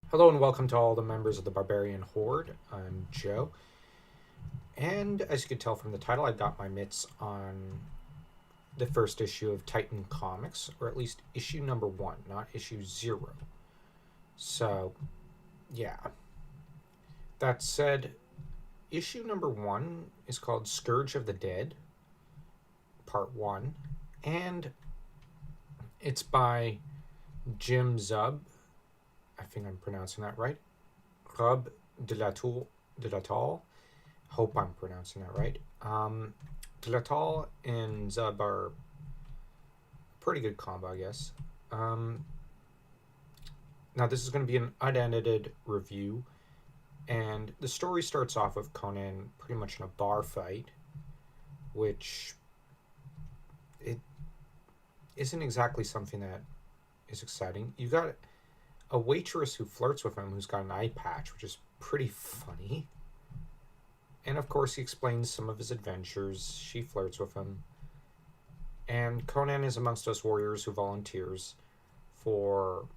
Hello and welcome to all the members of the Barbarian Horde. I'm Joe, and as you can tell from the title, I got my mitts on the first issue of Titan Comics, or at least issue number 1, not issue 0. So, yeah. That said, issue number 1 is called Scourge of the Dead, Part 1, and it's by Jim Zub. I think I'm pronouncing that right. Rub de la Tour. Hope I'm pronouncing that right. Dilatal and Zub are pretty good combo, I guess. Um, Now, this is going to be an unedited review, and the story starts off with Conan pretty much in a bar fight, which it isn't exactly something that is exciting. You got a waitress who flirts with him who's got an eye patch, which is pretty funny. And of course, he explains some of his adventures. She flirts with him. And Conan is amongst us warriors who volunteers for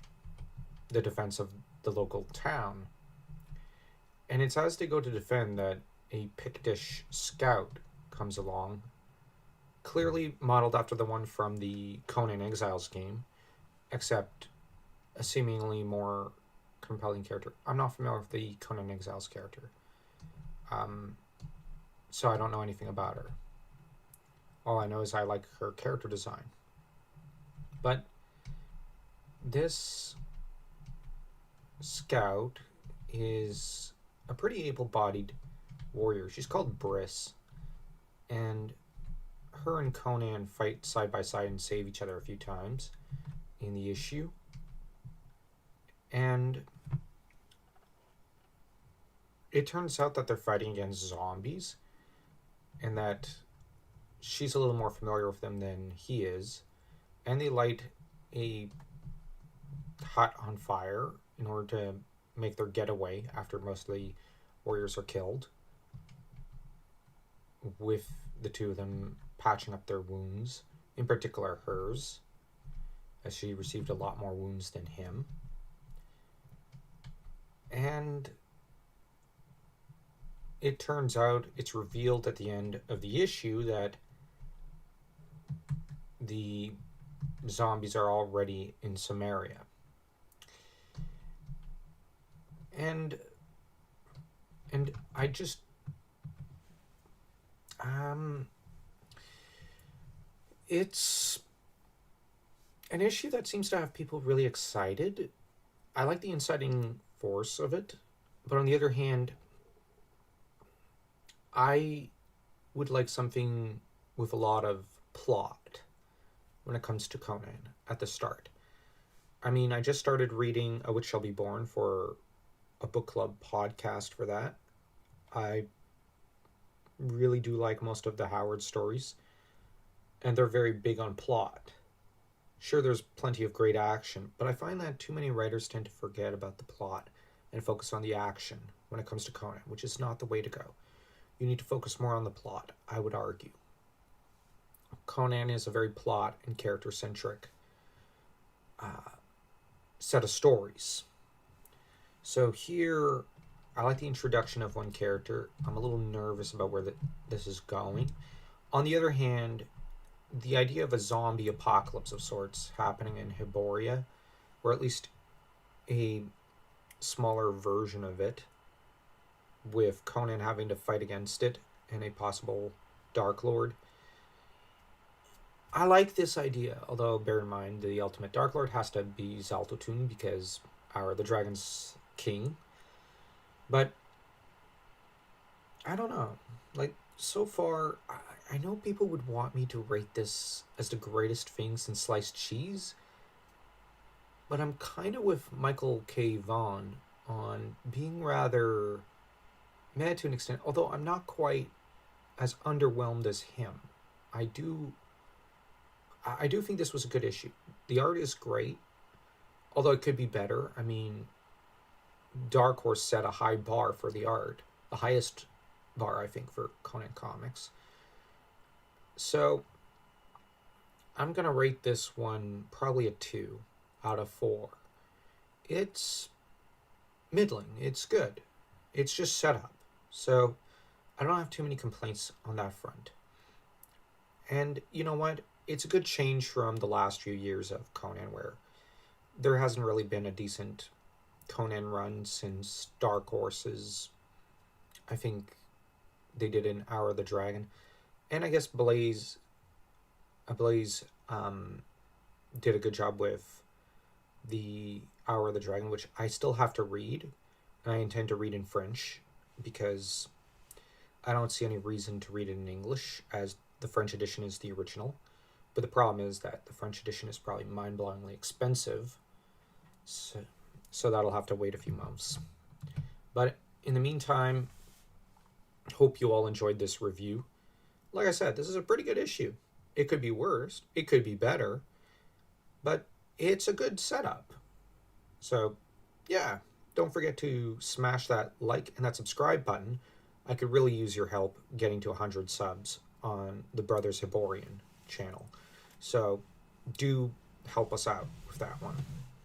the defense of the local town. And it's as they go to defend that a Pictish scout comes along, clearly modeled after the one from the Conan Exiles game, except a seemingly more compelling character. I'm not familiar with the Conan Exiles character, um, so I don't know anything about her. All I know is I like her character design. But this scout is a pretty able bodied warrior. She's called Briss, and her and Conan fight side by side and save each other a few times in the issue. And it turns out that they're fighting against zombies, and that she's a little more familiar with them than he is. And they light a hut on fire in order to make their getaway after most of the warriors are killed, with the two of them patching up their wounds, in particular hers, as she received a lot more wounds than him. And it turns out, it's revealed at the end of the issue that the zombies are already in Samaria. And I just it's an issue that seems to have people really excited. I like the inciting force of it, but on the other hand, I would like something with a lot of plot when it comes to Conan at the start. I mean, I just started reading A Witch Shall Be Born for a book club podcast for that. I really do like most of the Howard stories, and they're very big on plot. Sure, there's plenty of great action, but I find that too many writers tend to forget about the plot and focus on the action when it comes to Conan, which is not the way to go. You need to focus more on the plot, I would argue. Conan is a very plot and character centric set of stories. So here, I like the introduction of one character. I'm a little nervous about where this is going. On the other hand, the idea of a zombie apocalypse of sorts happening in Hyboria, or at least a smaller version of it, with Conan having to fight against it and a possible Dark Lord. I like this idea, although bear in mind the ultimate Dark Lord has to be Zaltotun because the dragon's king. But I don't know. Like, so far, I know people would want me to rate this as the greatest thing since sliced cheese, but I'm kind of with Michael K. Vaughan on being rather mad to an extent, although I'm not quite as underwhelmed as him. I do I do think this was a good issue. The art is great, although it could be better. I mean, Dark Horse set a high bar for the art, the highest bar I think for Conan comics. So I'm gonna rate this one probably a 2 out of 4. It's middling. It's good. It's just set up. So I don't have too many complaints on that front. And you know what? It's a good change from the last few years of Conan, where there hasn't really been a decent Conan run since Dark Horses. I think they did an Hour of the Dragon, and I guess Blaze did a good job with the Hour of the Dragon, which I still have to read, and I intend to read in French because I don't see any reason to read it in English, as the French edition is the original. But the problem is that the French edition is probably mind-blowingly expensive, so that'll have to wait a few months. But in the meantime, hope you all enjoyed this review. Like I said, this is a pretty good issue. It could be worse, it could be better, but it's a good setup. So, yeah, don't forget to smash that like and that subscribe button. I could really use your help getting to 100 subs on the Brothers Hiborian channel. So, do help us out with that one.